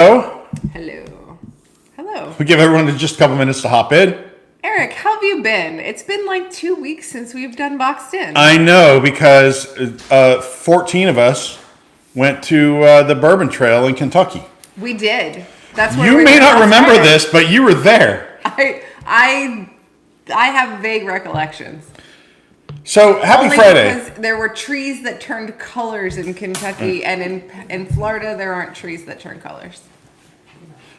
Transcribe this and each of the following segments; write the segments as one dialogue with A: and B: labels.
A: Hello.
B: Hello. Hello.
A: We give everyone just a couple minutes to hop in.
B: Eric, how have you been? It's been like 2 weeks since we've done Boxed In.
A: I know because 14 of us went to the Bourbon Trail in Kentucky.
B: We did. That's where
A: You
B: we
A: may
B: went
A: not
B: last
A: remember
B: Friday.
A: this, but you were there.
B: I have vague recollections.
A: So happy
B: Only
A: Friday.
B: because there were trees that turned colors in Kentucky, and in Florida there aren't trees that turn colors.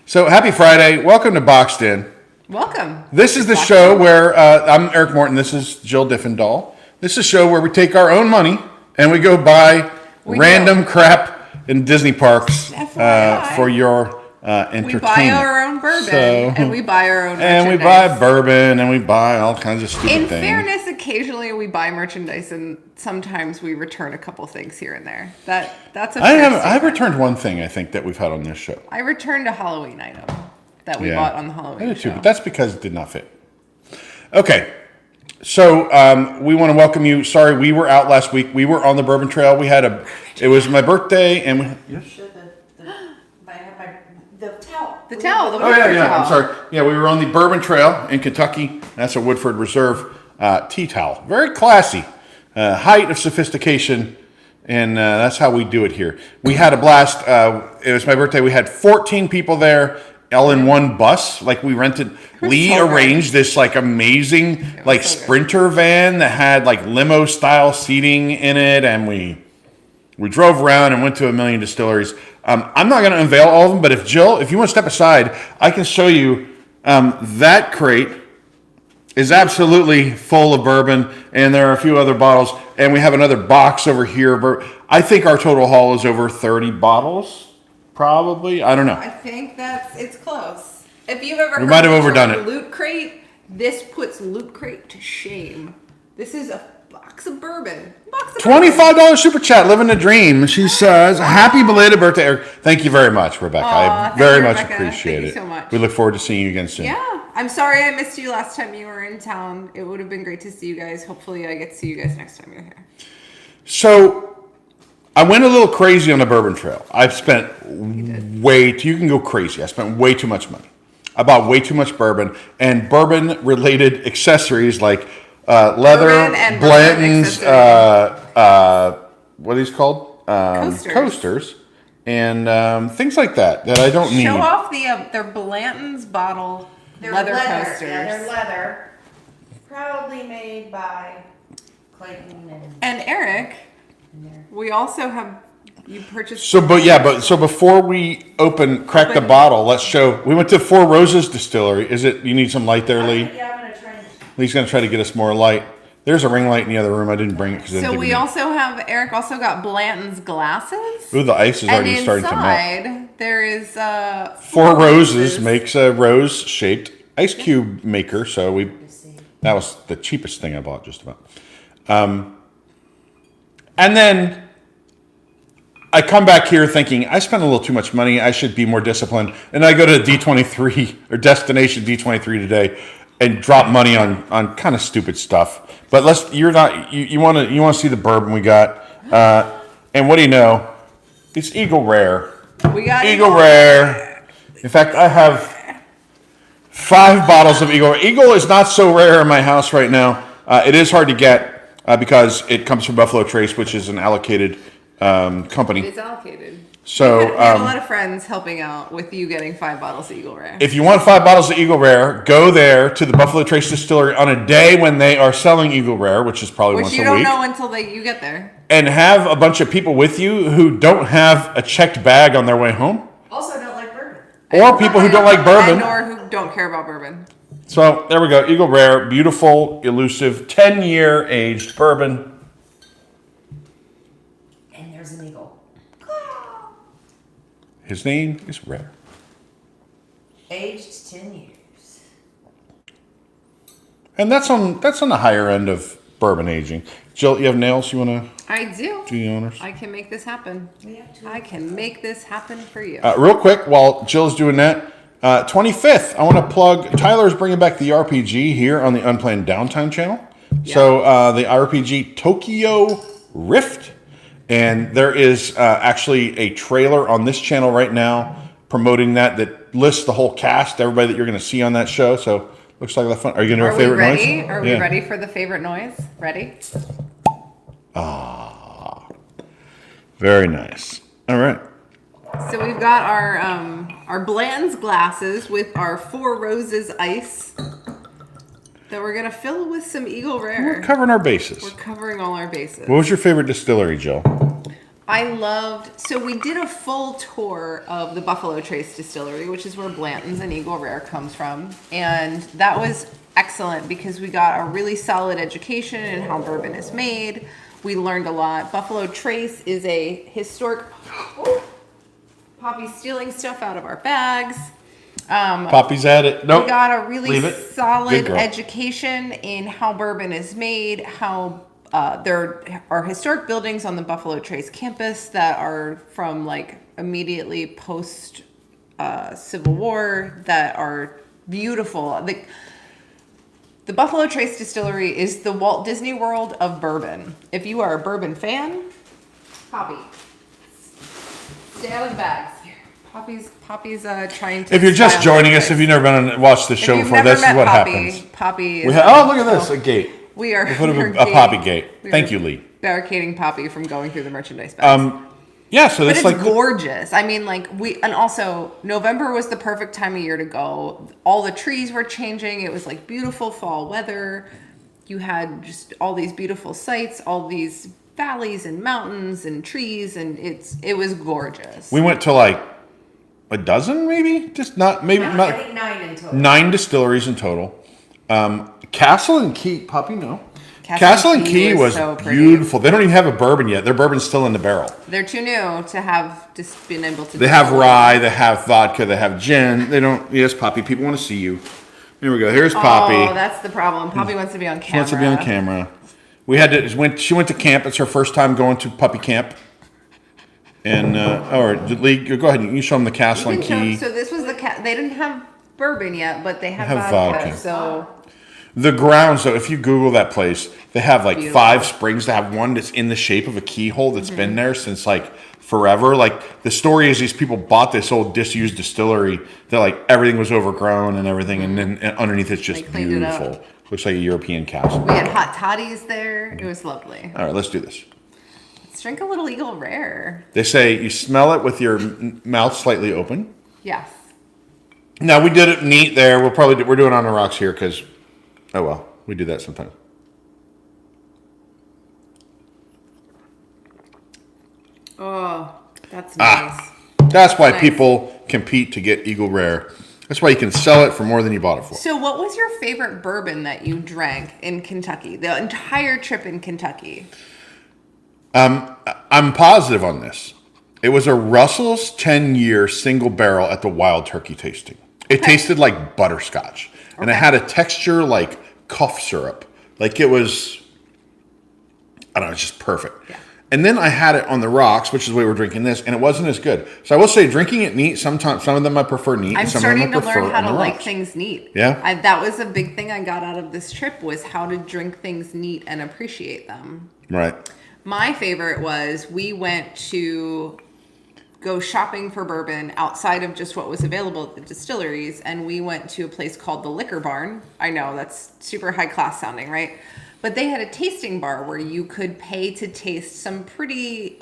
A: So happy Friday. Welcome to Boxed In.
B: Welcome.
A: This is the
B: Boxed
A: show
B: In.
A: where I'm Eric Morton. This is Jill Diffendahl. This is a show where we take our own money and we go buy random crap in Disney parks
B: FYI.
A: for your entertainment.
B: We buy our own bourbon, and we buy our own
A: and we
B: merchandise.
A: buy bourbon and we buy all kinds of stupid
B: In
A: things.
B: fairness, occasionally we buy merchandise, and sometimes we return a couple things here and there. That's a fair
A: I've
B: statement.
A: returned one thing I think that we've had on this show.
B: I returned a Halloween item that we bought on the Halloween
A: I did too,
B: show.
A: but that's because it did not fit. Okay, so we want to welcome you. Sorry, we were out last week. We were on the Bourbon Trail. It was my birthday, and
B: The towel.
A: oh yeah. I'm sorry. Yeah, we were on the Bourbon Trail in Kentucky. That's a Woodford Reserve tea towel. Very classy, height of sophistication, and that's how we do it here. We had a blast. It was my birthday. We had 14 people there, all in one bus. Like we rented. Lee
B: so good.
A: arranged this like amazing like
B: so good.
A: Sprinter van that had like limo style seating in it, and we drove around and went to a million distilleries. I'm not going to unveil all of them, but if you want to step aside, I can show you that crate is absolutely full of bourbon, and there are a few other bottles, and we have another box over here. I think our total haul is over 30 bottles, probably. I don't know.
B: I think it's close. If you've ever
A: We
B: heard
A: might have
B: of the
A: overdone
B: term
A: it.
B: Loot Crate, this puts Loot Crate to shame. This is a box of bourbon.
A: $25 super chat, living the dream. She says, "Happy belated birthday, Eric." Thank you very much, Rebecca. I
B: thank
A: very
B: you,
A: much
B: Rebecca.
A: appreciate
B: Thank you
A: it.
B: so much.
A: We look forward to seeing you again soon.
B: Yeah, I'm sorry I missed you last time you were in town. It would have been great to see you guys. Hopefully I get to see you guys next time you're here.
A: So I went a little crazy on the Bourbon Trail. I've spent you can go crazy. I spent way too much money. I bought way too much bourbon and bourbon-related accessories like leather,
B: Bourbon and bourbon
A: Blanton's, what are these called?
B: Coasters.
A: And things like that I don't need.
B: Show off their Blanton's bottle leather coasters.
C: Yeah, they're leather. Proudly made by Clayton
B: And Eric, we also have you purchased.
A: So before we crack the bottle, let's show. We went to Four Roses Distillery. You need some light there, Lee?
C: Yeah, I'm gonna try.
A: Lee's gonna try to get us more light. There's a ring light in the other room. I didn't bring it because
B: So Eric also got Blanton's glasses.
A: Ooh, the ice is already starting to melt.
B: Inside there is
A: Four Roses makes a rose-shaped ice cube maker. So that was the cheapest thing I bought, just about. And then I come back here thinking I spent a little too much money. I should be more disciplined. And I go to D23 or Destination D23 today and drop money on kind of stupid stuff. But you want to see the bourbon we got. And what do you know? It's Eagle Rare.
B: We got
A: Eagle Rare. In fact, I have 5 bottles of Eagle Rare. Eagle is not so rare in my house right now. It is hard to get because it comes from Buffalo Trace, which is an allocated company.
B: It's allocated.
A: So
B: we have a lot of friends helping out with you getting 5 bottles of Eagle Rare.
A: if you want 5 bottles of Eagle Rare, go there to the Buffalo Trace Distillery on a day when they are selling Eagle Rare, which is probably once a week.
B: Which you don't know until you get there.
A: And have a bunch of people with you who don't have a checked bag on their way home.
C: Also, don't like bourbon.
A: Or people who don't like bourbon.
B: Or who don't care about bourbon.
A: So there we go. Eagle Rare, beautiful, elusive, 10-year aged bourbon.
C: And there's an eagle.
A: His name is Rare.
C: Aged 10 years.
A: And that's on the higher end of bourbon aging. Jill, you have nails you want
B: I do.
A: to do the honors?
B: I can make this happen.
C: We have two.
B: I can make this happen for you.
A: Real quick, while Jill's doing that, 25th, I want to plug, Tyler's bringing back the RPG here on the Unplanned Downtime channel. Yeah. So the RPG Tokyo Rift. And there is actually a trailer on this channel right now promoting that lists the whole cast, everybody that you're going to see on that show. So looks like a lot of fun. Are you going to do our favorite
B: ready?
A: noise?
B: Are we ready for the favorite noise? Ready?
A: Very nice. All right.
B: So we've got our Bland's glasses with our 4 Roses ice that we're gonna fill with some Eagle Rare.
A: We're covering our bases.
B: We're covering all our bases.
A: What was your favorite distillery, Jill?
B: So we did a full tour of the Buffalo Trace Distillery, which is where Blanton's and Eagle Rare comes from. And that was excellent because we got a really solid education in how bourbon is made. We learned a lot. Buffalo Trace is a historic... Poppy's stealing stuff out of our bags.
A: Poppy's at it. Nope.
B: We got a really solid
A: girl.
B: education in how bourbon is made, how there are historic buildings on the Buffalo Trace campus that are from like immediately post Civil War that are beautiful. The Buffalo Trace Distillery is the Walt Disney World of bourbon. If you are a bourbon fan, Poppy, stay out of the bags. Poppy's trying to.
A: If you're just joining us, if you've never been on watched the show before, this is what happens.
B: Poppy is.
A: Oh, look at this, a gate.
B: We are.
A: We put a Poppy gate. Thank you, Lee.
B: Barricading Poppy from going through the merchandise bags.
A: Yeah, so
B: But
A: it's
B: it's
A: like
B: gorgeous. I mean, and also November was the perfect time of year to go. All the trees were changing. It was like beautiful fall weather. You had just all these beautiful sights, all these valleys and mountains and trees, and it was gorgeous.
A: we went to like a dozen, maybe just not maybe
C: I
A: not
C: think 9 in total.
A: 9 distilleries in total. Castle and Key, Poppy, no. Castle and Key was
B: so pretty.
A: beautiful. They don't even have a bourbon yet. Their bourbon's still in the barrel.
B: They're too new to have just been able to.
A: They have rye, they have vodka, they have gin. They don't. Yes, Poppy. People want to see you. Here we go. Here's Poppy.
B: Oh, that's the problem. Poppy wants to be on camera.
A: She wants to be on camera. We had to. She went to camp. It's her first time going to puppy camp. And Lee, go ahead. You show them the Castle and Key.
B: So this was they didn't have bourbon yet, but they have
A: vodka.
B: So
A: The grounds, though, if you Google that place, they have like
B: Beautiful.
A: 5 springs. They have one that's in the shape of a keyhole that's been there since like forever. Like the story is these people bought this old disused distillery that like everything was overgrown and everything, and then underneath it's just
B: They cleaned it up.
A: beautiful. Looks like a European castle.
B: we had hot toddies there. It was lovely.
A: All right, let's do this.
B: Let's drink a little Eagle Rare.
A: They say you smell it with your mouth slightly open.
B: Yes.
A: Now we did it neat there. We're doing it on the rocks here because, oh well, we do that sometimes.
B: Oh, that's nice.
A: That's why
B: Nice.
A: people compete to get Eagle Rare. That's why you can sell it for more than you bought it for.
B: So what was your favorite bourbon that you drank in Kentucky? The entire trip in Kentucky?
A: I'm positive on this. It was a Russell's 10-year single barrel at the Wild Turkey tasting. It tasted like butterscotch. And it had a texture like cough syrup. Like it was, I don't know, it's just perfect.
B: Yeah.
A: And then I had it on the rocks, which is the way we're drinking this, and it wasn't as good. So I will say, drinking it neat, sometimes some of them I prefer neat,
B: I'm
A: and some of them
B: starting
A: I
B: to
A: prefer
B: learn how
A: on
B: to
A: the
B: like
A: rocks.
B: things neat.
A: Yeah?
B: That was a big thing I got out of this trip was how to drink things neat and appreciate them.
A: Right.
B: My favorite was we went to go shopping for bourbon outside of just what was available at the distilleries, and we went to a place called the Liquor Barn. I know that's super high class sounding, right? But they had a tasting bar where you could pay to taste some pretty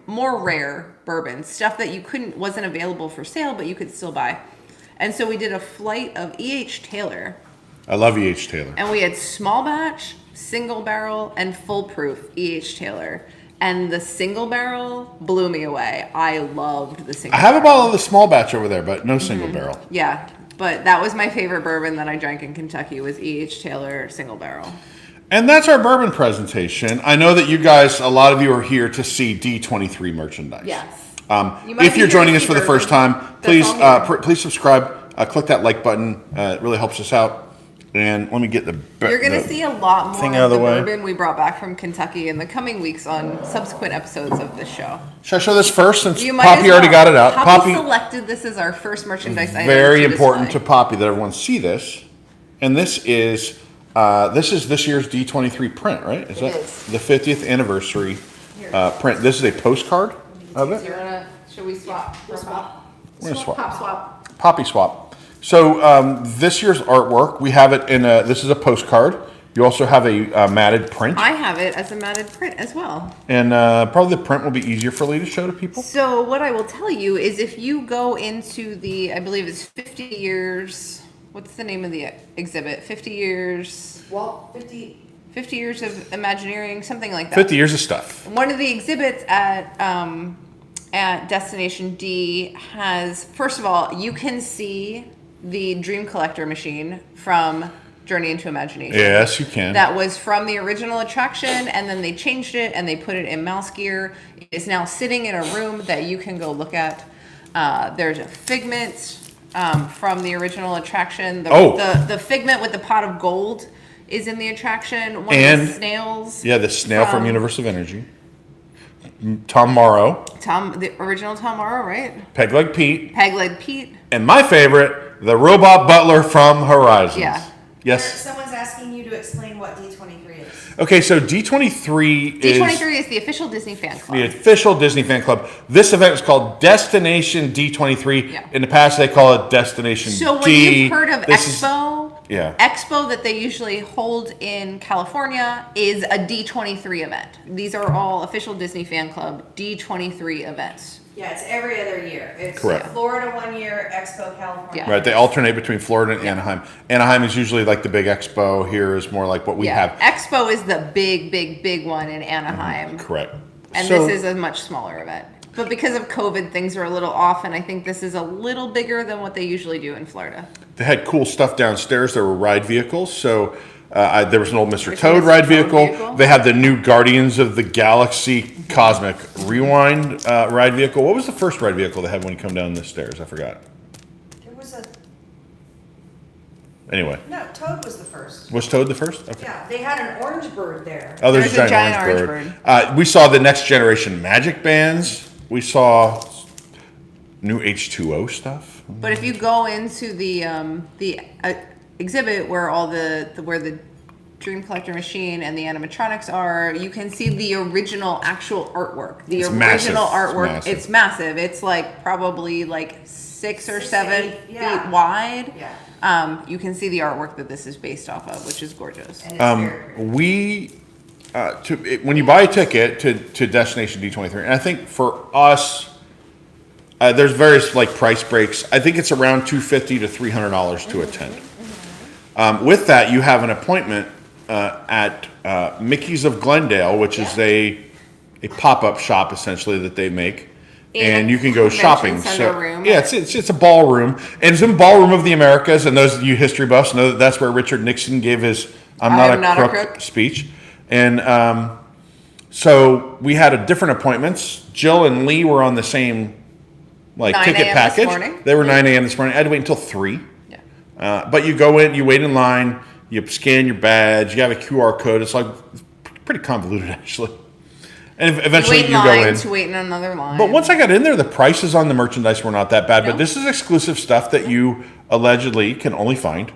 B: more rare bourbon, stuff that wasn't available for sale, but you could still buy. And so we did a flight of E.H. Taylor.
A: I love E.H. Taylor.
B: And we had small batch, single barrel, and full proof E.H. Taylor. And the single barrel blew me away. I loved the single
A: I have a
B: barrel.
A: bottle of the small batch over there, but no single barrel.
B: Yeah, but that was my favorite bourbon that I drank in Kentucky was E.H. Taylor single barrel.
A: And that's our bourbon presentation. I know that you guys, a lot of you are here to see D23 merchandise.
B: Yes.
A: If
B: You might be
A: you're
B: here
A: joining
B: to
A: us
B: see
A: for the first
B: bourbon.
A: time,
B: That's
A: please
B: all here.
A: please subscribe. Click that like button. It really helps us out. And let me get
B: You're going to see a lot more
A: thing
B: of
A: out of
B: the
A: the way.
B: bourbon we brought back from Kentucky in the coming weeks on subsequent episodes of this show.
A: Should I show this first since
B: You might
A: Poppy
B: as
A: already
B: well.
A: got it out?
B: Poppy selected this as our first merchandise item.
A: Very
B: to
A: important to
B: display.
A: Poppy that everyone see this. And this is this year's D23 print, right? Is
B: It
A: that
B: is.
A: the 50th anniversary print? This is a postcard of it.
B: Should we swap?
A: We're gonna swap.
B: Pop swap.
A: Poppy swap. So this year's artwork, we have it in a, this is a postcard. You also have a matted print.
B: I have it as a matted print as well.
A: And probably the print will be easier for Lee to show to people.
B: So what I will tell you is if you go into the, I believe it's 50 years, what's the name of the exhibit? 50 years,
C: Well, 50.
B: 50 years of Imagineering, something like that.
A: 50 years of stuff.
B: One of the exhibits at Destination D has, first of all, you can see the Dream Collector machine from Journey into Imagination.
A: Yes, you can.
B: That was from the original attraction, and then they changed it and they put it in mouse gear. It is now sitting in a room that you can go look at. There's a figment from the original attraction. The figment with the pot of gold is in the attraction. One of the snails.
A: Yeah, the snail from Universe of Energy. Tom Morrow.
B: The original Tom Morrow, right?
A: Peg Leg Pete.
B: Peg Leg Pete.
A: And my favorite, the robot butler from Horizons.
B: Yeah.
A: Yes.
C: Someone's asking you to explain what D23 is.
A: Okay, so D23 is
B: D23 is the official Disney fan club.
A: the official Disney fan club. This event is called Destination D23.
B: Yeah.
A: In the past, they call it Destination
B: So when
A: D.
B: you've heard of Expo, Expo that they usually hold in California is a D23 event. These are all official Disney fan club D23 events.
C: Yeah, it's every other year. It's
A: Correct.
C: Florida 1 year, Expo California.
B: Yeah.
A: Right, they alternate between Florida and Anaheim. Anaheim is usually like the big expo. Here is more like what we have.
B: Expo is the big one in Anaheim.
A: Correct.
B: And
A: So-
B: this is a much smaller event. But because of COVID, things are a little off, and I think this is a little bigger than what they usually do in Florida.
A: They had cool stuff downstairs. There were ride vehicles. So there was an old Mr.
B: There's
A: Toad
B: a Mr.
A: ride
B: Toad
A: vehicle.
B: vehicle.
A: They had the new Guardians of the Galaxy Cosmic Rewind ride vehicle. What was the first ride vehicle they had when you come down the stairs? I forgot.
C: There was a,
A: Anyway,
C: no, Toad was the first.
A: was Toad the first? Okay.
C: Yeah, they had an orange bird there.
A: Oh, there's
B: There's
A: a giant orange
B: orange
A: bird. We saw the next generation magic bands. We saw new H2O stuff.
B: But if you go into the exhibit where all where the Dream Collector machine and the animatronics are, you can see the original actual artwork. The
A: It's
B: original
A: massive.
B: artwork.
A: It's massive.
B: It's massive. It's like probably like 6 or 7
C: 8, yeah.
B: feet wide.
C: Yeah.
B: You can see the artwork that this is based off of, which is gorgeous.
C: And it's very
A: We when you buy a ticket to Destination D23, and I think for us, there's various like price breaks. I think it's around $250 to $300 to attend. With that, you have an appointment at Mickey's of Glendale, which is a pop-up shop essentially that they make, and you can go
B: convention
A: shopping.
B: center
A: So
B: room.
A: yeah, it's a ballroom, and it's in Ballroom of the Americas. And those of you history buffs know that that's where Richard Nixon gave his "I'm not a crook" speech. And so we had different appointments. Jill and Lee were on the same
B: 9
A: ticket
B: a.m.
A: package.
B: this morning.
A: They were 9 a.m. this morning. I had to wait until 3.
B: Yeah.
A: But you go in, you wait in line, you scan your badge, you have a QR code. It's like pretty convoluted actually. And eventually you go in.
B: To wait in another line.
A: But once I got in there, the prices on the merchandise were not that bad.
B: No.
A: But this is exclusive stuff that you allegedly can only find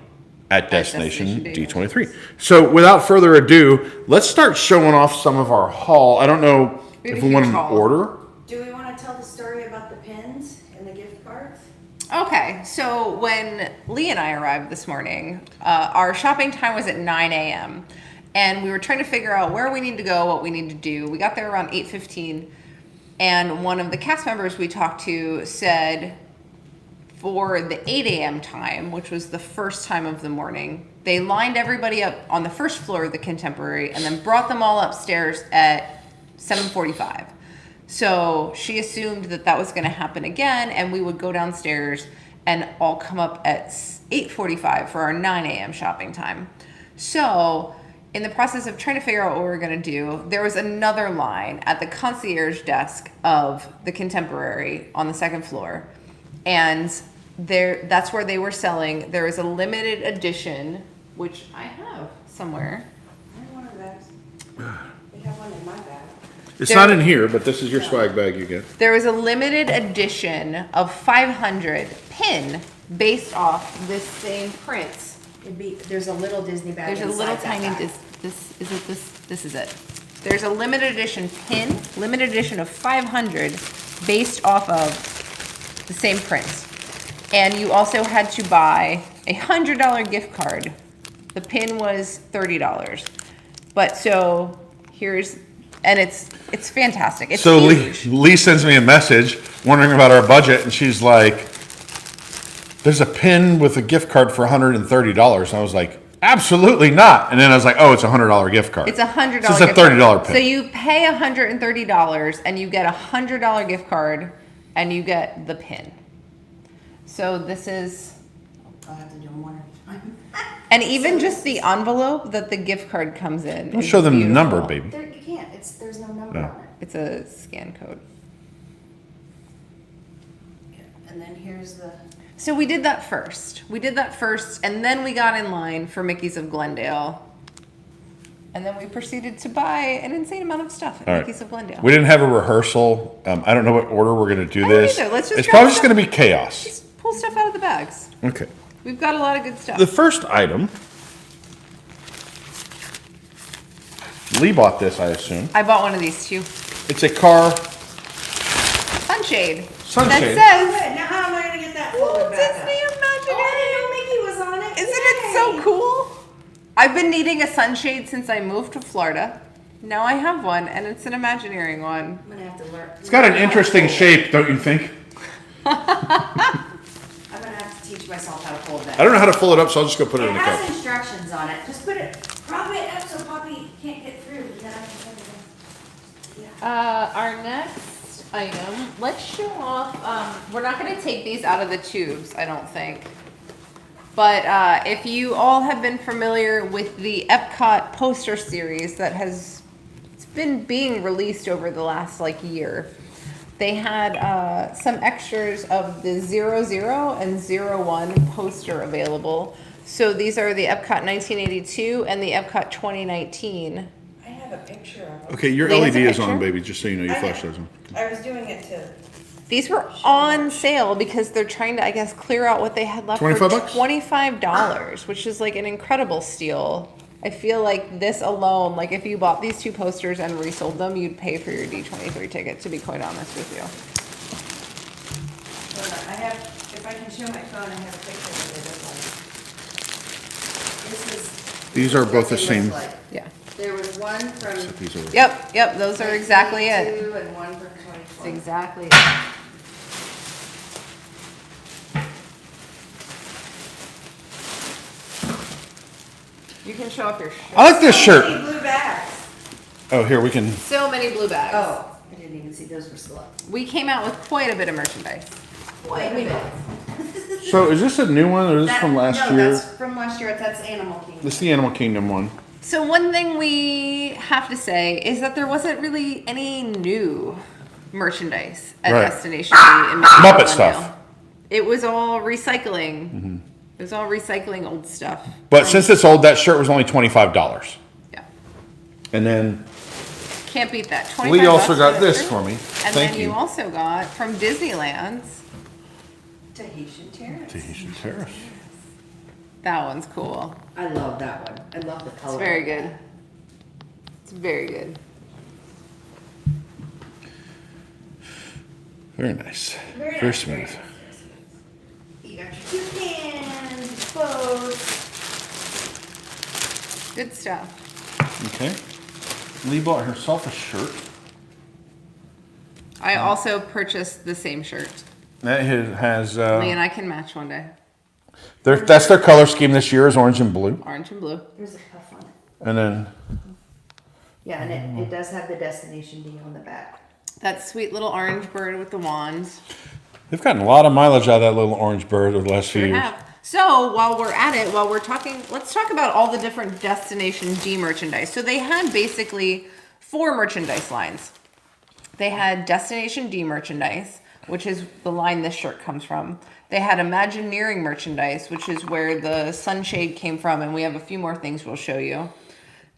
A: at Destination
B: Destination
A: D23. So without further ado, let's start showing off some of our haul. I don't know
B: We have
A: if
B: a
A: we want
B: huge
A: to
B: haul.
A: order.
C: Do we want to tell the story about the pins and the gift cards?
B: Okay, so when Lee and I arrived this morning, our shopping time was at 9 a.m. And we were trying to figure out where we need to go, what we need to do. We got there around 8:15, and one of the cast members we talked to said for the 8 a.m. time, which was the first time of the morning, they lined everybody up on the first floor of the Contemporary and then brought them all upstairs at 7:45. So she assumed that that was going to happen again, and we would go downstairs and all come up at 8:45 for our 9 a.m. shopping time. So in the process of trying to figure out what we were going to do, there was another line at the concierge desk of the Contemporary on the second floor. And that's where they were selling. There is a limited edition, which I have somewhere.
C: I have one of those. They have one in my bag.
A: It's not in here, but this is your swag bag you get.
B: There was a limited edition of 500 pin based off this same print.
C: There's a little Disney bag.
B: There's a
C: inside
B: little
C: that
B: tiny
C: bag.
B: this is it. There's a limited edition pin, limited edition of 500 based off of the same print. And you also had to buy a $100 gift card. The pin was $30. But so here's, and it's fantastic. It's
A: So
B: huge.
A: Lee sends me a message wondering about our budget, and she's like, there's a pin with a gift card for $130. And I was like, absolutely not. And then I was like, oh, it's a $100 gift card.
B: It's a $100
A: So it's a
B: gift card.
A: $30 pin.
B: So you pay $130 and you get a $100 gift card and you get the pin. So this is,
C: I'll have to do them one at a time.
B: and even just the envelope that the gift card comes in.
A: Don't
B: is
A: show them the
B: beautiful.
A: number, baby.
C: There, you can't, there's no number
A: No.
C: on it.
B: It's a scan code.
C: Okay, and then here's the,
B: So we did that first. And then we got in line for Mickey's of Glendale. And then we proceeded to buy an insane amount of stuff at
A: All right.
B: Mickey's of Glendale.
A: We didn't have a rehearsal. I don't know what order we're going to do
B: I don't
A: this.
B: either. Let's just
A: It's
B: grab
A: probably just
B: stuff.
A: going to be chaos.
B: Just pull stuff out of the bags.
A: Okay.
B: We've got a lot of good stuff.
A: The first item, Lee bought this, I assume.
B: I bought one of these too.
A: It's a car
B: Sunshade.
A: sunshade.
B: That says,
C: good, now how am I gonna get that
B: Walt
C: folded back up?
B: Disney
C: Oh, I didn't know Mickey was on it.
B: Isn't it so
C: Yay.
B: cool? I've been needing a sunshade since I moved to Florida. Now I have one, and it's an Imagineering one.
C: I'm gonna have to learn.
A: It's got an interesting shape, don't you think?
C: I'm gonna have to teach myself how to fold that.
A: I don't know how to fold it up, so I'll just go put it
C: It
A: in the
C: has
A: cup.
C: instructions on it. Just put it, prop it up so Poppy can't get through. And then I can send it in. Yeah.
B: Our next item, let's show off, we're not gonna take these out of the tubes, I don't think. But if you all have been familiar with the Epcot poster series that has it's been being released over the last year, they had some extras of the 00 and 01 poster available. So these are the Epcot 1982 and the Epcot 2019.
C: I have a picture of it.
A: Okay, your
B: Lee has
A: LED
B: a
A: is on,
B: picture?
A: baby, just so you know, your
C: I know.
A: flashlight's on.
C: I was doing it to,
B: These were on sale because they're trying to, I guess, clear out what they had left
A: 25
B: for
A: bucks?
B: $25, which is like an incredible steal. I feel like this alone, like if you bought these two posters and resold them, you'd pay for your D23 ticket, to be quite honest with you.
C: hold on, I have, if I can show my phone, I have a picture of it. This is.
A: These are both
C: what
A: the
C: they look
A: same.
C: like.
B: Yeah.
C: There was one from.
A: These are-
B: Yep, those are exactly it.
C: 22 and one from
B: That's
C: 24.
B: exactly it. You can show up your shirt.
A: I like this
C: So
A: shirt.
C: many blue bags.
A: Oh, here, we can,
B: So many blue bags.
C: Oh, I didn't even see those were still up.
B: We came out with quite a bit of merchandise.
C: Wait a minute.
A: so is this a new one, or is this from last
C: No,
A: year?
C: that's from last year. That's Animal Kingdom.
A: This is the Animal Kingdom one.
B: So one thing we have to say is that there wasn't really any new merchandise at
A: Right.
B: Destination D in Michigan
A: Muppet
B: Glendale.
A: stuff.
B: It was all recycling. It was all recycling old stuff.
A: But since it's old, that shirt was only $25.
B: Yeah,
A: And then
B: can't beat that.
A: Lee also
B: $25
A: got
B: for
A: this
B: shirt.
A: for me.
B: And
A: Thank
B: then you
A: you.
B: also got from Disneyland's.
C: Tahitian Terrace.
A: Tahitian Terrace.
B: That one's cool.
C: I love that one. I love the color.
B: It's very good. It's very good.
A: Very nice.
C: Very
A: Very
C: nice,
A: smooth.
C: You got your toucans, boats.
B: Good stuff.
A: Okay. Lee bought herself a shirt.
B: I also purchased the same shirt.
A: That has
B: Lee and I can match one day.
A: that's their color scheme this year is orange and blue.
B: Orange and blue.
C: There's a puff on it.
A: And then
C: Yeah, and it does have the Destination D on the back.
B: That sweet little orange bird with the wand.
A: they've gotten a lot of mileage out of that little orange bird over the last few
B: Sure
A: years.
B: have. So while we're at it, while we're talking, let's talk about all the different Destination D merchandise. So they had basically 4 merchandise lines. They had Destination D merchandise, which is the line this shirt comes from. They had Imagineering merchandise, which is where the sunshade came from, and we have a few more things we'll show you.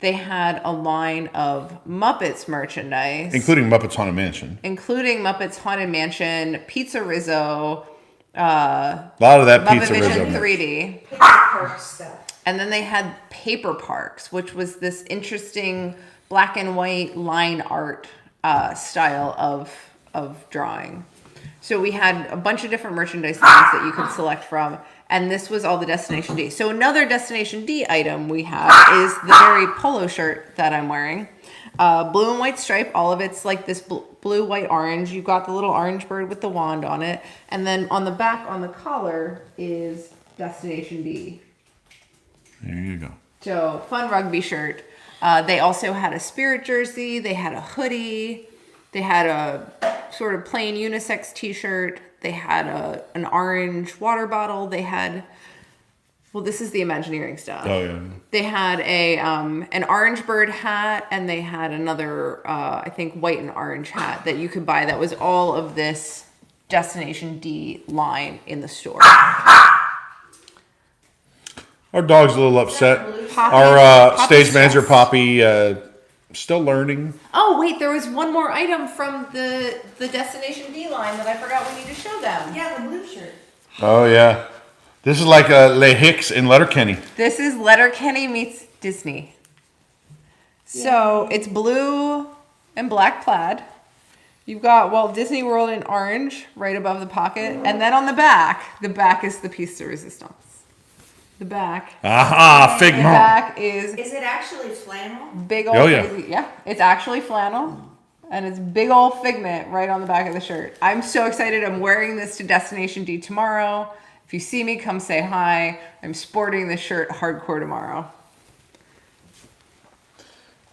B: They had a line of Muppets merchandise,
A: Including Muppets Haunted Mansion.
B: including Muppets Haunted Mansion, Pizza Rizzo,
A: A lot of that pizza
B: Muppavision
A: Rizzo.
B: 3D.
C: Picture park stuff.
B: And then they had Paper Parks, which was this interesting black and white line art style of drawing. So we had a bunch of different merchandise lines that you could select from, and this was all the Destination D. So another Destination D item we have is the very polo shirt that I'm wearing. Blue and white stripe, all of it's like this blue, white, orange. You've got the little orange bird with the wand on it. And then on the back, on the collar, is Destination D.
A: There you go.
B: So, fun rugby shirt. They also had a Spirit jersey. They had a hoodie. They had a sort of plain unisex t-shirt. They had an orange water bottle. They had, well, this is the Imagineering stuff.
A: Oh, yeah.
B: They had an orange bird hat, and they had another, I think, white and orange hat that you could buy that was all of this Destination D line in the store.
A: Our dog's a little upset.
B: Poppy-
A: Our
B: Poppy's
A: stage manager,
B: stressed.
A: Poppy, still learning.
B: Oh, wait, there was one more item from the Destination D line that I forgot we need to show them.
C: Yeah, the blue shirt.
A: Oh, yeah. This is like Le Hicks in Letterkenny.
B: This is Letterkenny meets Disney. So it's blue and black plaid. You've got Walt Disney World in orange right above the pocket. And then on the back is the piece de resistance. The back.
A: Aha,
B: The
A: Figment.
B: back is
C: Is it actually flannel?
B: big old
A: Oh, yeah.
B: crazy. Yeah, it's actually flannel. And it's big old Figment right on the back of the shirt. I'm so excited. I'm wearing this to Destination D tomorrow. If you see me, come say hi. I'm sporting this shirt hardcore tomorrow.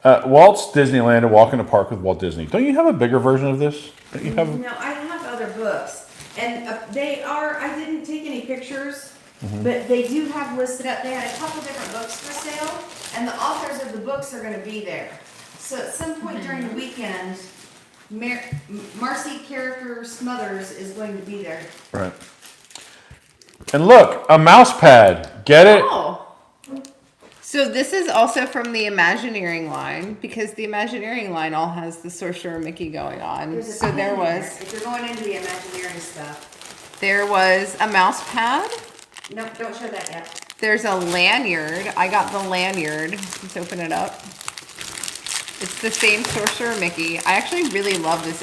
A: Walt's Disneyland, A Walk in the Park with Walt Disney. Don't you have a bigger version of this? Don't you have?
C: No, I have other books, and they are. I didn't take any pictures, but they do have listed up. They had a couple different books for sale, and the authors of the books are going to be there. So at some point during the weekend, Marcy Character Smothers is going to be there.
A: Right. And look, a mouse pad. Get it?
B: Oh. So this is also from the Imagineering line, because the Imagineering line all has the Sorcerer Mickey going on.
C: There's a
B: So
C: pen
B: there
C: in
B: was
C: If you're going into the Imagineering stuff.
B: a mouse pad.
C: No, don't show that yet.
B: There's a lanyard. I got the lanyard. Let's open it up. It's the same Sorcerer Mickey. I actually really love this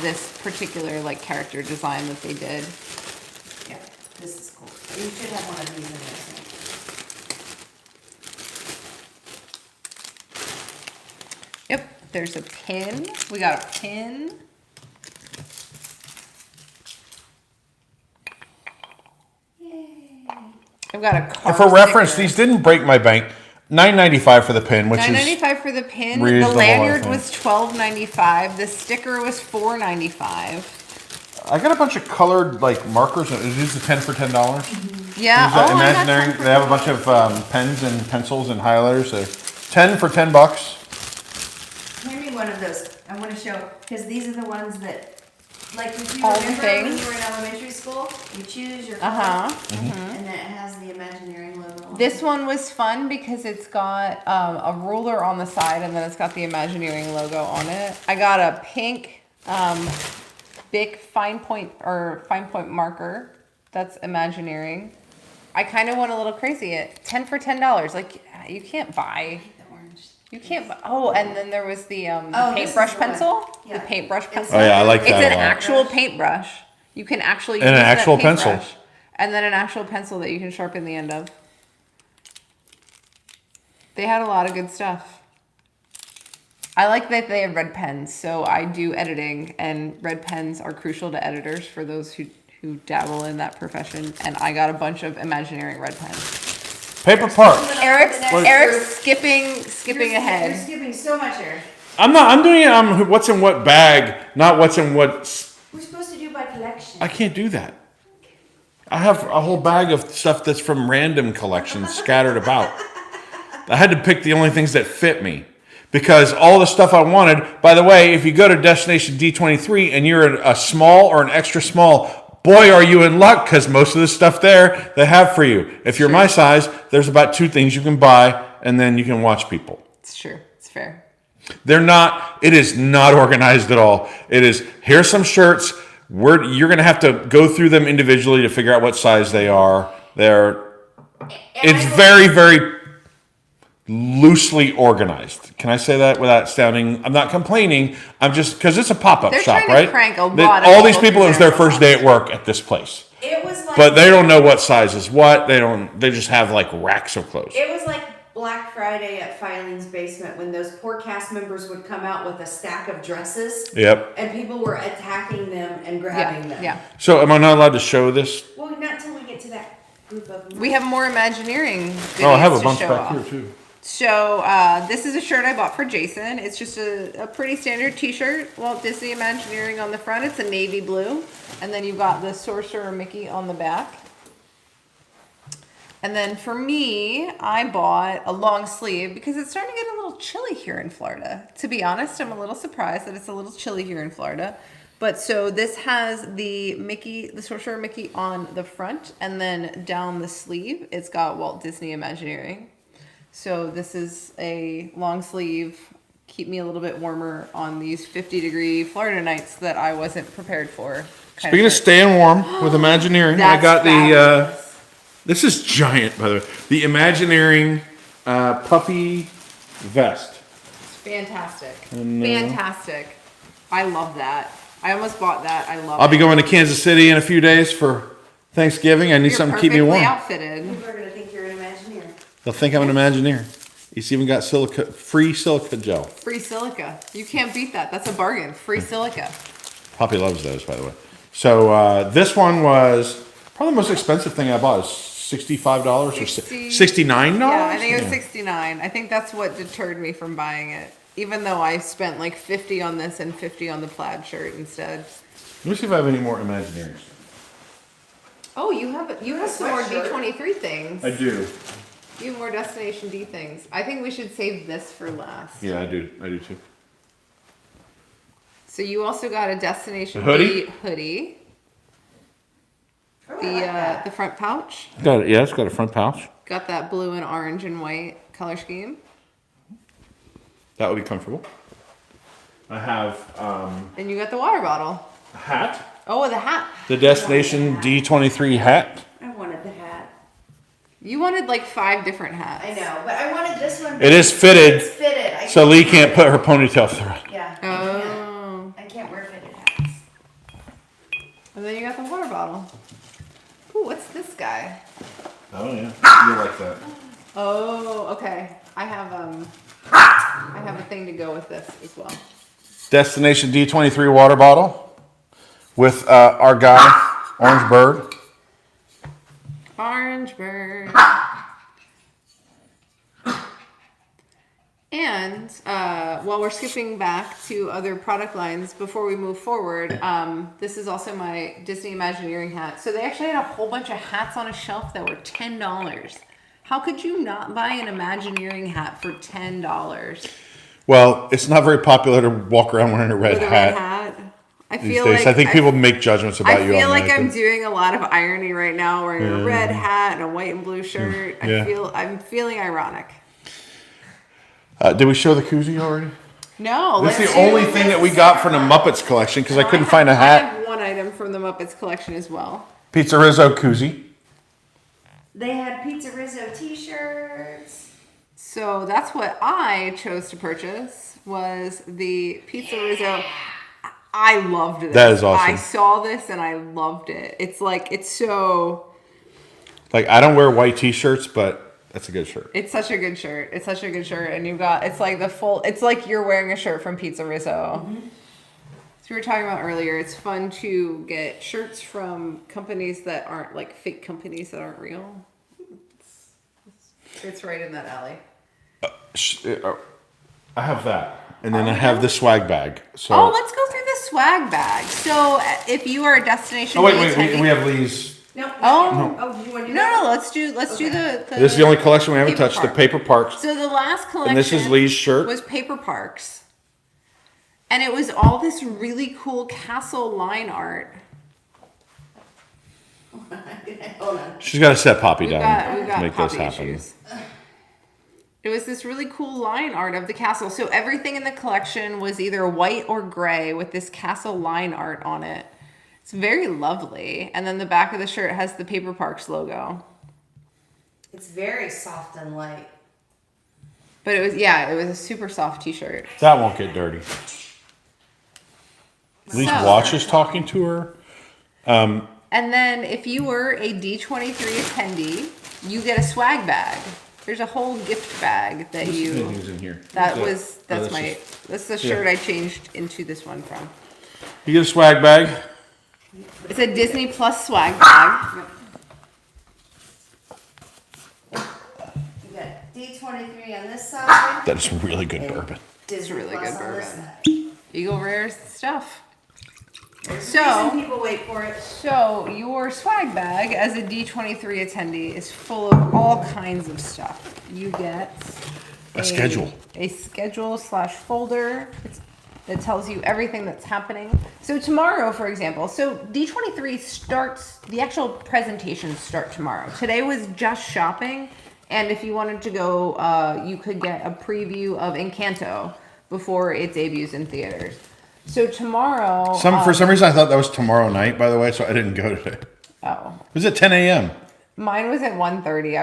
B: this particular character design that they did.
C: Yeah, this is cool. You should have one of these in there.
B: Yep, there's a pin. We got a pin.
C: Yay.
B: I've got a car.
A: And for reference,
B: sticker.
A: these didn't break my bank. $9.95 for the pin, which is
B: $9.95 for the pin. The
A: reasonable, I
B: lanyard
A: think.
B: was $12.95. The sticker was $4.95.
A: I got a bunch of colored markers. Is these the 10 for $10?
B: Yeah.
A: Is that
B: I got
A: Imagineering?
B: 10 for
A: They have a bunch of pens and pencils and highlighters. So 10 for $10.
C: Hand me one of those. I want to show, because these are the ones that, if you
B: All the
C: remember when
B: things.
C: you were in elementary school, you choose your color, and then it has the Imagineering logo on
B: This
C: it.
B: one was fun because it's got a ruler on the side, and then it's got the Imagineering logo on it. I got a pink Bic fine point marker. That's Imagineering. I kind of went a little crazy at 10 for $10. You can't buy.
C: The orange.
B: You can't. Oh, and then there was the
C: Oh, this is
B: paintbrush
C: the one.
B: pencil.
C: Yeah.
B: The paintbrush
C: It's
B: pencil.
A: Oh, yeah, I like
B: It's
A: that
B: an
A: a lot.
B: actual paintbrush. You can actually
A: And an
B: use that
A: actual pencil.
B: paintbrush. And then an actual pencil that you can sharpen the end of. They had a lot of good stuff. I like that they have red pens, so I do editing, and red pens are crucial to editors for those who dabble in that profession. And I got a bunch of Imagineering red pens.
A: Paper Park.
B: Eric's
C: The next
B: Eric's
C: group.
B: skipping
C: You're
B: ahead.
C: skipping so much here.
A: I'm doing it on what's in what bag, not what's in what.
C: We're supposed to do by collection.
A: I can't do that. I have a whole bag of stuff that's from random collections scattered about. I had to pick the only things that fit me. Because all the stuff I wanted, by the way, if you go to Destination D23 and you're a small or an extra small, boy, are you in luck, because most of the stuff there they have for you. If you're my size, there's about 2 things you can buy, and then you can watch people.
B: It's true. It's fair.
A: It is not organized at all. It is, here's some shirts. You're going to have to go through them individually to figure out what size they are. It's very, very, loosely organized. Can I say that without sounding? I'm not complaining. I'm just because it's a pop-up
B: They're
A: shop,
B: trying to
A: right?
B: crank a lot of
A: all these
B: people
A: people, it was
B: through
A: their
B: their
A: first day at work at this place,
C: It was like,
A: but they don't know what size is what. They don't. They just have like racks of clothes.
C: it was like Black Friday at Filing's basement when those poor cast members would come out with a stack of dresses.
A: Yep.
C: And people were attacking them and grabbing them.
B: Yeah.
A: So am I not allowed to show this?
C: Well, not until we get to that group of them.
B: We have more Imagineering videos
A: Oh, I have a
B: to
A: bunch
B: show
A: back
B: off.
A: here too.
B: So this is a shirt I bought for Jason. It's just a pretty standard t-shirt. Walt Disney Imagineering on the front. It's a navy blue. And then you've got the Sorcerer Mickey on the back. And then for me, I bought a long sleeve because it's starting to get a little chilly here in Florida. To be honest, I'm a little surprised that it's a little chilly here in Florida. But so this has the Mickey, the Sorcerer Mickey on the front, and then down the sleeve, it's got Walt Disney Imagineering. So this is a long sleeve, keep me a little bit warmer on these 50-degree Florida nights that I wasn't prepared for.
A: Speaking of staying warm with Imagineering, I
B: That's
A: got the.
B: fabulous.
A: This is giant, by the way. The Imagineering puffy vest.
B: Fantastic. Fantastic. I love that. I almost bought that. I love it.
A: I'll be going to Kansas City in a few days for Thanksgiving. I need something to keep me warm.
B: Outfitted.
C: People are going to think you're an Imagineer.
A: They'll think I'm an Imagineer. He's even got free silica gel.
B: Free silica. You can't beat that. That's a bargain. Free silica.
A: Poppy loves those, by the way. So this one was probably the most expensive thing I bought. Is $65 or $69?
B: Yeah, I think it was 69. I think that's what deterred me from buying it. Even though I spent like 50 on this and 50 on the plaid shirt instead.
A: Let me see if I have any more Imagineering stuff.
B: Oh, you have some more D23 things.
A: I do.
B: You have more Destination D things. I think we should save this for last.
A: Yeah, I do. I do too.
B: So you also got a Destination
A: hoodie?
B: D hoodie.
C: Oh, I like that.
B: The front pouch.
A: It's got a front pouch.
B: Got that blue and orange and white color scheme.
A: That would be comfortable. I have
B: And you got the water bottle.
A: a hat.
B: Oh, the hat.
A: The Destination D23 hat.
C: I wanted the hat.
B: You wanted like 5 different hats.
C: I know, but I wanted this one.
A: It is fitted,
C: It's fitted.
A: so Lee can't put her ponytail through it.
C: Yeah.
B: Oh.
C: I can't wear fitted hats.
B: And then you got the water bottle. Ooh, what's this guy?
A: Oh yeah, you like that.
B: Oh, okay. I have a thing to go with this as well.
A: Destination D23 water bottle with our guy, Orange Bird.
B: Orange bird. And while we're skipping back to other product lines, before we move forward, this is also my Disney Imagineering hat. So they actually had a whole bunch of hats on a shelf that were $10. How could you not buy an Imagineering hat for $10?
A: Well, it's not very popular to walk around wearing a red
B: With a
A: hat
B: red hat? I
A: these
B: feel
A: days.
B: like
A: I think people make judgments about
B: I
A: you.
B: feel like I'm
A: automatically.
B: doing a lot of irony right now, wearing a red hat and a white and blue shirt.
A: Yeah.
B: I'm feeling ironic.
A: Did we show the koozie already?
B: No,
A: This is
B: let's
A: the only
B: do-
A: thing that we got from the Muppets collection because I couldn't find a
B: I
A: hat.
B: have one item from the Muppets collection as well.
A: Pizza Rizzo koozie.
C: They had Pizza Rizzo t-shirts.
B: So that's what I chose to purchase was the Pizza Rizzo. I loved this.
A: That is awesome.
B: I saw this and I loved it. It's like it's so.
A: Like I don't wear white T-shirts, but that's a good shirt.
B: It's such a good shirt. It's such a good shirt, and you've got it's like the full. It's like you're wearing a shirt from Pizza Rizzo.
C: Mm-hmm.
B: So we were talking about earlier. It's fun to get shirts from companies that aren't like fake companies that aren't real. It's right in that alley.
A: I have that, and then I have the swag bag. So.
B: Oh, let's go through the swag bag. So if you are a destination.
A: Oh wait,
B: attending-
A: we have Lee's.
C: No.
B: Oh.
C: Oh, do you want to do that?
B: No, let's do the.
A: This is the only collection we haven't
B: Paper
A: touched. The
B: Park.
A: Paper Parks.
B: So the last collection.
A: And this is Lee's shirt.
B: Was Paper Parks, and it was all this really cool castle line art.
C: Hold on.
A: She's got to set Poppy
B: We've
A: down
B: got
A: to make this
B: Poppy
A: happen.
B: issues. It was this really cool line art of the castle. So everything in the collection was either white or gray with this castle line art on it. It's very lovely. And then the back of the shirt has the Paper Parks logo.
C: It's very soft and light.
B: But it was a super soft t-shirt.
A: That won't get dirty. At least
B: So-
A: Watch is talking to her.
B: And then if you were a D23 attendee, you get a swag bag. There's a whole gift bag that you.
A: in here.
B: That's
A: that's
B: the shirt I changed into this one from.
A: You get a swag bag.
B: It's a Disney Plus swag bag.
C: You got D23 on this side.
A: That is really good bourbon.
C: Disney
B: really
C: Plus
B: good
C: on this
B: bourbon.
C: side.
B: Eagle Rare stuff.
C: There's
B: So-
C: a reason people wait for it.
B: So your swag bag as a D23 attendee is full of all kinds of stuff. You get
A: A schedule.
B: a schedule / folder that tells you everything that's happening. So tomorrow, for example, so D23 starts, the actual presentations start tomorrow. Today was just shopping, and if you wanted to go, you could get a preview of Encanto before it debuts in theaters. So tomorrow,
A: For some reason, I thought that was tomorrow night, by the way, so I didn't go today.
B: oh,
A: It was at 10 a.m.
B: mine was at 1:30.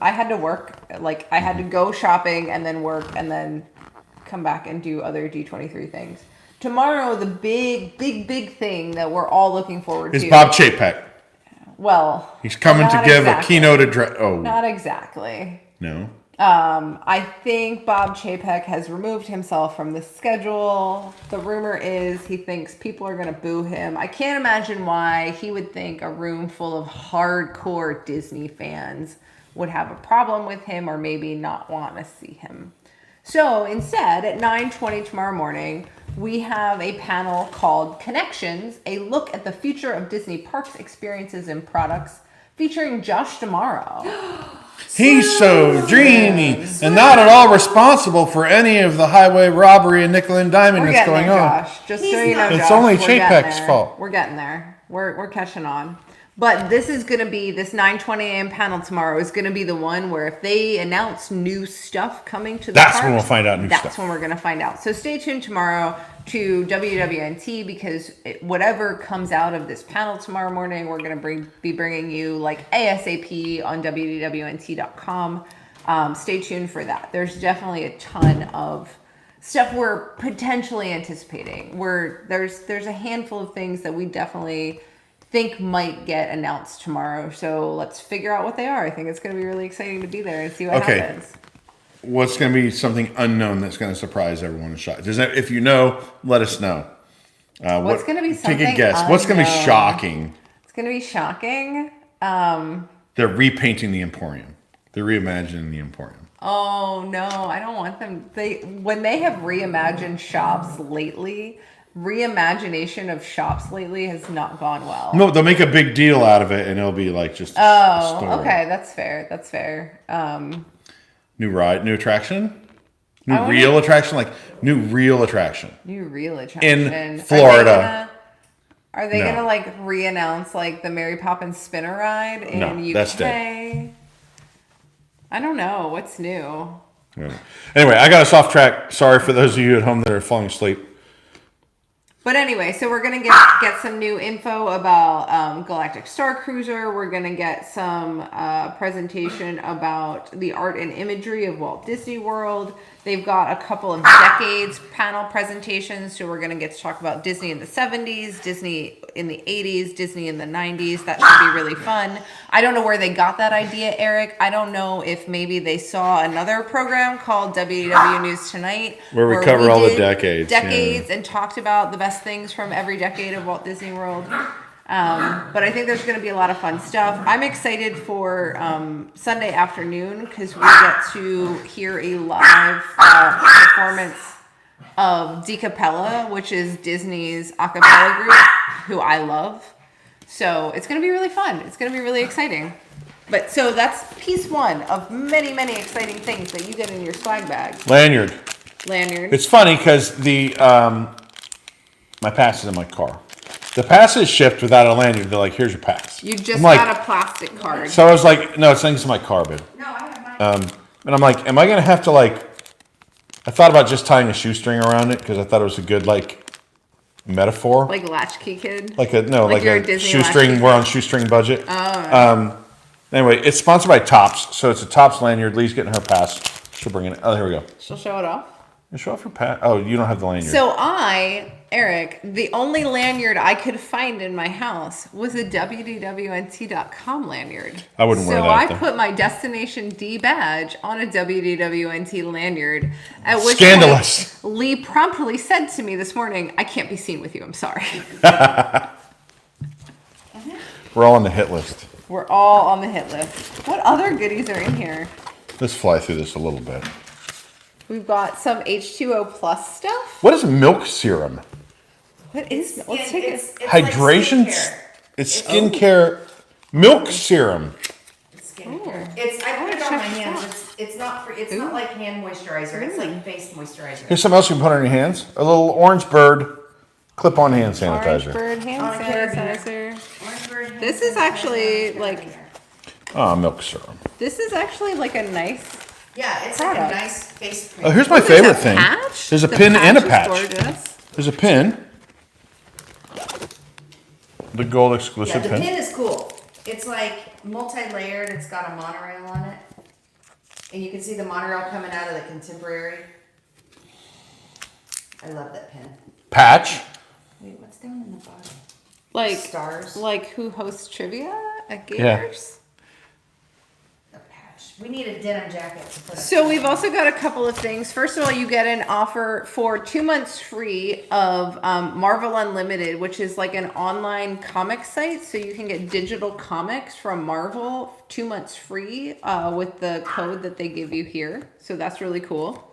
B: I had to work, like I had to go shopping and then work and then come back and do other D23 things. Tomorrow, the big thing that we're all looking forward
A: It's
B: to.
A: Bob Chapek.
B: Well,
A: He's coming to
B: not
A: give
B: exactly.
A: a keynote address. Oh,
B: Not exactly.
A: no.
B: I think Bob Chapek has removed himself from the schedule. The rumor is he thinks people are going to boo him. I can't imagine why he would think a room full of hardcore Disney fans would have a problem with him or maybe not want to see him. So instead, at 9:20 tomorrow morning, we have a panel called Connections, a look at the future of Disney parks, experiences, and products, featuring Josh D'Amaro.
A: He's so dreamy and not at all responsible for any of the highway robbery and nickel and diamond
B: We're
A: that's
B: getting
A: going
B: there,
A: on.
B: Josh. Just
C: He's
B: so you know,
C: not.
B: Josh,
A: It's only
B: we're getting
A: Chapek's
B: there.
A: fault.
B: We're getting there. We're catching on. But this is going to be, this 9:20 a.m. panel tomorrow is going to be the one where if they announce new stuff coming to the
A: That's
B: parks,
A: when we'll find out new
B: that's
A: stuff.
B: when we're going to find out. So stay tuned tomorrow to WDWNT because whatever comes out of this panel tomorrow morning, we're going to be bringing you like ASAP on WDWNT.com. Stay tuned for that. There's definitely a ton of stuff we're potentially anticipating. There's a handful of things that we definitely think might get announced tomorrow. So let's figure out what they are. I think it's going to be really exciting to be there and see what happens.
A: What's going to be something unknown that's going to surprise everyone in shot? If you know, let us know.
B: What's going to be something
A: Take a guess. What's going to be
B: unknown?
A: shocking?
B: It's going to be shocking.
A: They're repainting the Emporium. They're reimagining the Emporium.
B: Oh no, I don't want them. When they have reimagined shops lately, reimagination of shops lately has not gone well.
A: No, they'll make a big deal out of it, and it'll be like just a store.
B: Okay, that's fair. That's fair.
A: New ride, new attraction,
B: I wanna-
A: new real attraction.
B: New real attraction
A: In Florida.
B: Are they
A: No.
B: gonna like re-announce like the Mary Poppins spinner ride in
A: No,
B: UK?
A: that's dead.
B: I don't know what's new.
A: Anyway, I got us off track. Sorry for those of you at home that are falling asleep.
B: But anyway, so we're gonna get some new info about Galactic Star Cruiser. We're gonna get some presentation about the art and imagery of Walt Disney World. They've got a couple of decades panel presentations, so we're gonna get to talk about Disney in the 70s, Disney in the 80s, Disney in the 90s. That should be really fun. I don't know where they got that idea, Eric. I don't know if maybe they saw another program called WDW News Tonight,
A: Where we cover all the
B: did
A: decades,
B: and talked about the best things from every decade of Walt Disney World. But I think there's going to be a lot of fun stuff. I'm excited for Sunday afternoon because we get to hear a live performance of Di Cappella, which is Disney's a cappella group, who I love. So it's going to be really fun. It's going to be really exciting. But so that's piece one of many, many exciting things that you get in your swag bag.
A: Lanyard.
B: Lanyard.
A: It's funny because the my pass is in my car. The pass is shipped without a lanyard. They're like, "Here's your pass."
B: You just
A: I'm like,
B: got a plastic card.
A: So I was like, "No, it's next to my car, babe."
C: No, I have mine.
A: And I'm like, "Am I gonna have to like?" I thought about just tying a shoestring around it because I thought it was a good like metaphor.
B: Like Latchkey Kid?
A: Like
B: you're
A: a
B: Disney
A: shoestring.
B: latchkey
A: We're on shoestring budget.
B: Oh.
A: Anyway, it's sponsored by Tops, so it's a Tops lanyard. Lee's getting her pass. She'll bring it. Oh, here we go.
B: She'll show it off.
A: You show off your pat. Oh, you don't have the lanyard.
B: So Eric, the only lanyard I could find in my house was a WDWNT.com lanyard.
A: I wouldn't wear that.
B: So I
A: though.
B: put my Destination D badge on a WDWNT lanyard. At which
A: Scandalous.
B: point, Lee promptly said to me this morning, "I can't be seen with you. I'm sorry."
A: We're all on the hit list.
B: We're all on the hit list. What other goodies are in here?
A: Let's fly through this a little bit.
B: We've got some H2O plus stuff.
A: What is milk serum?
B: What is? Let's take it.
C: It's
A: Hydration.
C: Like skincare.
A: It's skincare. Milk serum.
C: It's skincare. I put it on my hands. It's not for. It's not like hand moisturizer. It's like face moisturizer.
A: Here's something else you can put on your hands. A little orange bird clip-on hand sanitizer.
B: Orange bird hand
C: On
B: sanitizer.
C: Orange bird hand
B: This is actually like.
A: Oh, milk serum.
B: This is actually like a nice.
C: Yeah, it's like a
B: Product.
C: nice face cream.
A: Oh, here's my
B: There's
A: favorite
B: a
A: thing.
B: patch?
A: There's a
B: The
A: pin and a
B: is
A: patch.
B: gorgeous.
A: There's a pin. The gold
C: Yeah,
A: exclusive
C: the
A: pin.
C: pin is cool. It's like multi-layered. It's got a monorail on it. And you can see the monorail coming out of the Contemporary. I love that pin.
A: Patch.
C: Wait, what's down in the bottom?
B: Like
C: Stars.
B: Like who hosts trivia at
A: Yeah.
B: Gators?
C: The patch. We need a denim jacket to put up.
B: So we've also got a couple of things. First of all, you get an offer for 2 months free of Marvel Unlimited, which is like an online comic site. So you can get digital comics from Marvel 2 months free with the code that they give you here. So that's really cool.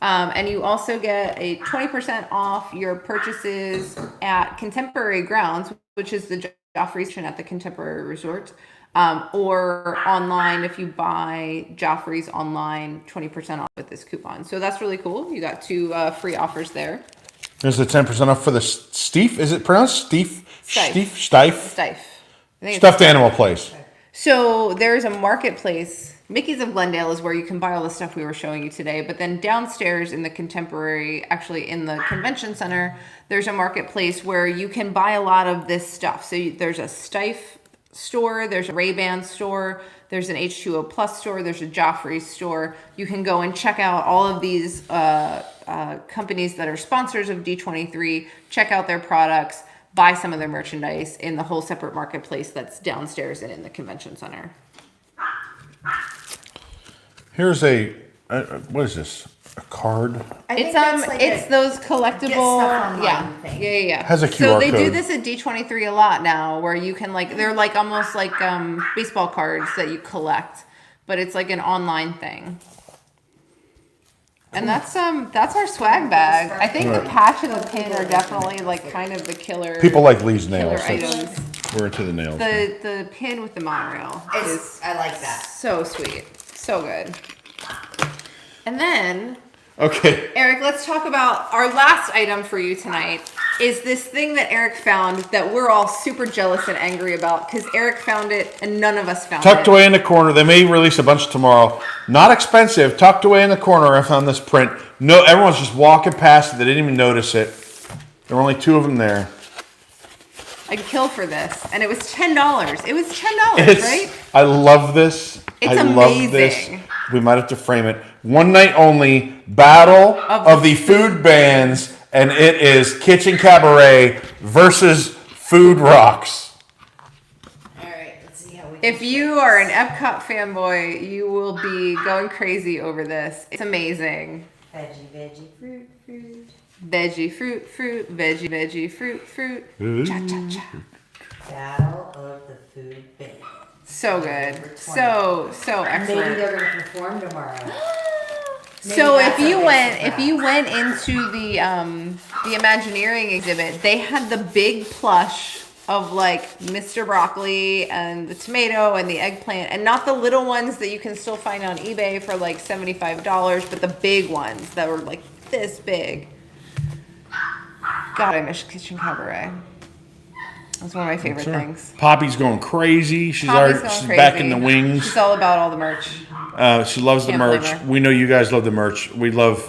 B: And you also get a 20% off your purchases at Contemporary Grounds, which is the Joffrey's at the Contemporary Resort. Or online, if you buy Joffrey's online, 20% off with this coupon. So that's really cool. You got 2 free offers there.
A: There's the 10% off for the Steef. Is it pronounced Steef?
B: Stife.
A: Stief?
B: Stife. I think it's
A: Stuffed animal place.
B: So there's a marketplace. Mickey's of Glendale is where you can buy all the stuff we were showing you today. But then downstairs in the Contemporary, actually in the convention center, there's a marketplace where you can buy a lot of this stuff. So there's a Stife store, there's a Ray-Ban store, there's an H2O Plus store, there's a Joffrey's store. You can go and check out all of these companies that are sponsors of D23, check out their products, buy some of their merchandise in the whole separate marketplace that's downstairs and in the convention center.
A: Here's a, what is this? A card?
C: I think
B: It's
C: that's like
B: it's
C: a
B: those collectible
C: get stuff online
B: yeah.
C: thing.
B: Yeah.
A: Has a
B: So
A: QR
B: they do
A: code.
B: this at D23 a lot now where you can like they're like almost like baseball cards that you collect, but it's like an online thing. And that's our swag bag. I think the patch and the pin are definitely like kind of the killer
A: People like Lee's
B: killer
A: nails. That's-
B: items.
A: We're into the nails.
B: The pin with the monorail is
C: I like that.
B: so sweet. So good. And then
A: Okay.
B: Eric, let's talk about our last item for you tonight is this thing that Eric found that we're all super jealous and angry about because Eric found it and none of us found
A: Tucked
B: it.
A: away in the corner. They may release a bunch tomorrow. Not expensive. Tucked away in the corner. I found this print. No, everyone's just walking past it. They didn't even notice it. There were only 2 of them there.
B: I'd kill for this. And it was $10. It was $10,
A: It's-
B: right?
A: I love this.
B: It's
A: I love this.
B: amazing.
A: We might have to frame it. One night only. Battle of the food bands, and it is Kitchen Cabaret versus Food Rocks.
C: All right, let's see how we.
B: If you are an Epcot fanboy, you will be going crazy over this. It's amazing.
C: Veggie, fruit, fruit.
B: Veggie, fruit, fruit, veggie, fruit, fruit. Cha, cha, cha.
C: Battle of the food band.
B: So good.
C: Number 20.
B: So
C: Maybe
B: excellent.
C: they're gonna perform tomorrow.
B: So
C: Maybe
B: if
C: that's
B: you
C: a
B: went
C: basic
B: if you went into the Imagineering exhibit, they had the big plush of like Mr. Broccoli and the tomato and the eggplant, and not the little ones that you can still find on eBay for like $75, but the big ones that were like this big. God, I miss Kitchen Cabaret. That's one of my favorite things.
A: Poppy's going crazy. She's
B: Poppy's
A: already,
B: going
A: she's
B: crazy.
A: back in the wings.
B: She's all about all the merch.
A: She loves the
B: Can't blame
A: merch.
B: her.
A: We know you guys love the merch. We love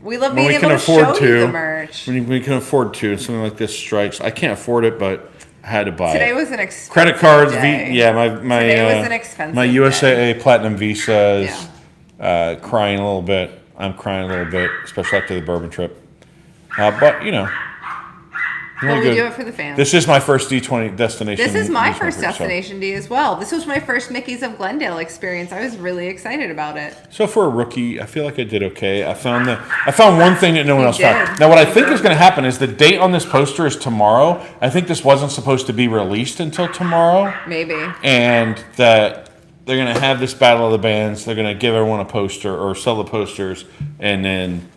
B: We love
A: when
B: being
A: we
B: able
A: can
B: to
A: afford
B: show
A: to.
B: you the merch.
A: When we can afford to, and something like this strikes. I can't afford it, but I had to buy
B: Today
A: it.
B: was an expensive
A: Credit cards,
B: day.
A: my
B: Today was an expensive
A: my USAA Platinum Visas.
B: Yeah.
A: crying a little bit. I'm crying a little bit, especially after the bourbon trip. But you know,
B: But we do it for the fans.
A: This is my first D20 destination.
B: This is my first
A: so.
B: destination D as well. This was my first Mickey's of Glendale experience. I was really excited about it.
A: So for a rookie, I feel like I did okay. I found one thing that no one else found.
B: did.
A: Now, what I think is going to happen is the date on this poster is tomorrow. I think this wasn't supposed to be released until tomorrow,
B: Maybe.
A: and that they're going to have this battle of the bands. They're going to give everyone a poster or sell the posters, and then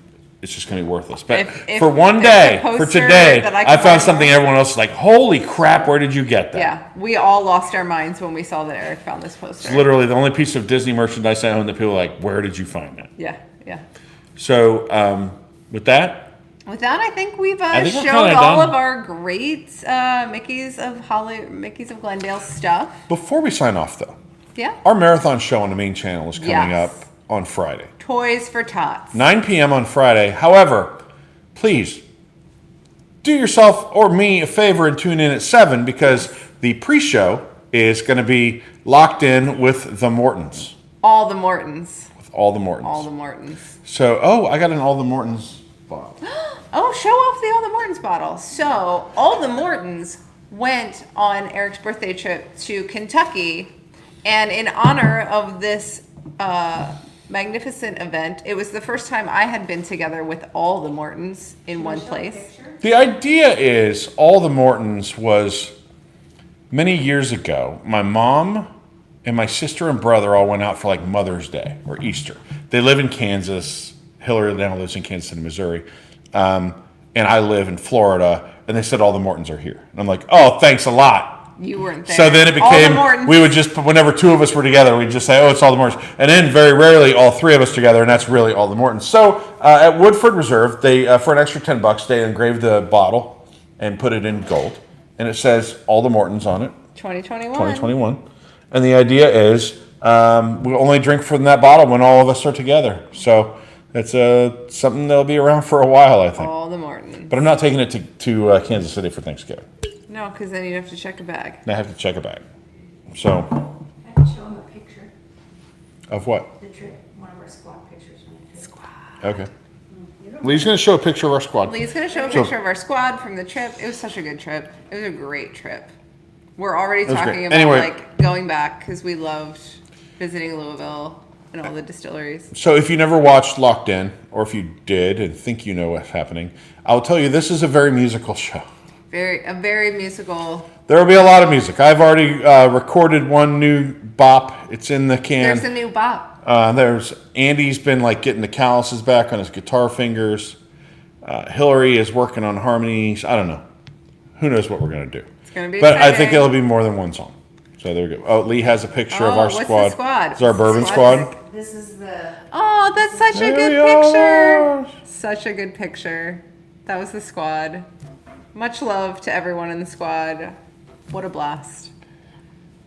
A: it's just going to be worthless. But for one day, for today, I found something everyone else is like, holy crap, where did you get that?
B: Yeah, we all lost our minds when we saw that Eric found this poster.
A: It's literally the only piece of Disney merchandise I own that people are like, where did you find that?
B: Yeah, yeah.
A: So with that,
B: I think we've
A: think we're
B: showed
A: kinda
B: all
A: done.
B: of our great Mickey's of Glendale stuff.
A: before we sign off though,
B: Yeah.
A: our marathon show on the main channel is coming
B: Yes.
A: up on Friday.
B: Toys for Tots.
A: 9 p.m. on Friday. However, please do yourself or me a favor and tune in at 7 because the pre-show is going to be locked in with the Mortons.
B: All the Mortons.
A: With all the Mortons.
B: All the Mortons.
A: So, I got an All the Mortons bottle.
B: Oh, show off the All the Mortons bottle. So, All the Mortons went on Eric's birthday trip to Kentucky, and in honor of this magnificent event, it was the first time I had been together with all the Mortons in one place.
A: The idea is All the Mortons was many years ago. My mom and my sister and brother all went out for like Mother's Day or Easter. They live in Kansas. Hillary now lives in Kansas City, Missouri. And I live in Florida. And they said all the Mortons are here. And I'm like, oh, thanks a lot.
B: You weren't there.
A: So then it
B: All the
A: became,
B: Mortons.
A: we would just, whenever two of us were together, we'd just say, oh, it's all the Mortons. And then very rarely all three of us together, and that's really all the Mortons. So at Woodford Reserve, they for an extra $10, they engraved the bottle and put it in gold. And it says all the Mortons on it, 2021. And the idea is we'll only drink from that bottle when all of us are together. So that's something that'll be around for a while, I think.
B: All the Mortons.
A: But I'm not taking it to Kansas City for Thanksgiving.
B: No, because then you'd have to check a bag.
A: I have to check a bag. So,
C: I can show him a picture,
A: of what?
C: the trip, one of our squad pictures from the trip.
A: Okay. Lee's going to show a picture of our squad.
B: Lee's going to show a picture of our squad from the trip. It was such a good trip. It was a great trip. We're already
A: was
B: talking
A: great.
B: about
A: Anyway.
B: like going back because we loved visiting Louisville and all the distilleries.
A: So if you never watched Locked In, or if you did and think you know what's happening, I'll tell you this is a very musical show.
B: A very musical.
A: There will be a lot of music. I've already recorded one new bop. It's in the can.
B: There's a new bop.
A: There's Andy's been like getting the calluses back on his guitar fingers. Hillary is working on harmonies. I don't know. Who knows what we're going to do.
B: It's going to be
A: But I
B: exciting.
A: think it'll be more than one song. So there we go. Oh, Lee has a picture of our
B: what's the
A: squad.
B: squad?
A: It's our bourbon squad.
C: This is the,
B: Oh, that's such a
A: There
B: good
A: we are.
B: picture. Such a good picture. That was the squad. Much love to everyone in the squad. What a blast.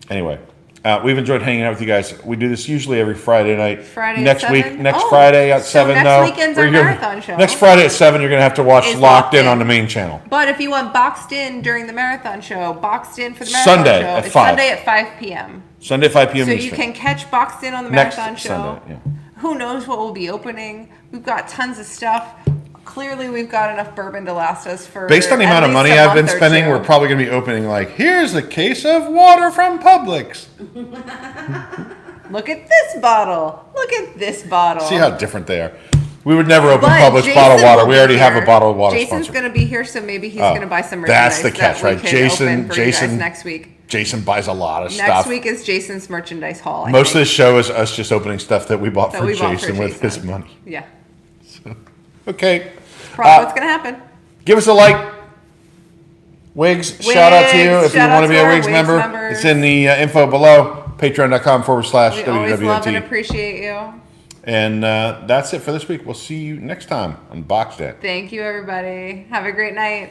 A: Anyway, we've enjoyed hanging out with you guys. We do this usually every Friday night.
B: Friday at
A: next
B: 7?
A: week, next
B: Oh,
A: Friday at
B: so
A: 7.
B: next
A: though.
B: weekend's our
A: We're gonna-
B: marathon show.
A: Next Friday at 7, you're going to have to watch
B: Is
A: Locked In on the main channel.
B: But if you want Boxed In during the marathon show, Boxed In for the marathon
A: Sunday
B: show,
A: at
B: it's
A: 5.
B: Sunday at 5 p.m.
A: Sunday 5 p.m.
B: So you
A: Eastern.
B: can catch Boxed In on the
A: Next
B: marathon show.
A: Sunday, yeah.
B: Who knows what will be opening? We've got tons of stuff. Clearly, we've got enough bourbon to last us for.
A: Based on the
B: at
A: amount of
B: least
A: money
B: a
A: I've been
B: month or
A: spending,
B: two.
A: we're probably going to be opening like, here's a case of water from Publix.
B: Look at this bottle. Look at this bottle.
A: See how different they are. We would never open
B: But
A: Publix
B: Jason
A: bottled water.
B: will
A: We
B: be
A: already have
B: here.
A: a bottled water
B: Jason's
A: sponsor.
B: going to be here, so maybe he's going to buy some
A: That's
B: merchandise
A: the catch,
B: that we
A: right?
B: can
A: Jason-
B: open for you guys
A: Jason-
B: next week.
A: Jason buys a lot of
B: Next
A: stuff.
B: week is Jason's merchandise haul. I
A: Most of
B: think.
A: the show is us just opening stuff that we bought
B: That
A: for
B: we bought for
A: Jason with his
B: Jason.
A: money.
B: Yeah.
A: Okay.
B: Probably what's going to happen.
A: Give us a like. WIGS, shout out to you if you
B: shout
A: want
B: out
A: to be
B: to
A: a
B: our
A: WIGS
B: WIGS
A: member.
B: members.
A: It's in the info below. Patreon.com
B: We always love and
A: /WDWNT.
B: appreciate you.
A: And that's it for this week. We'll see you next time on Boxed In.
B: Thank you, everybody. Have a great night.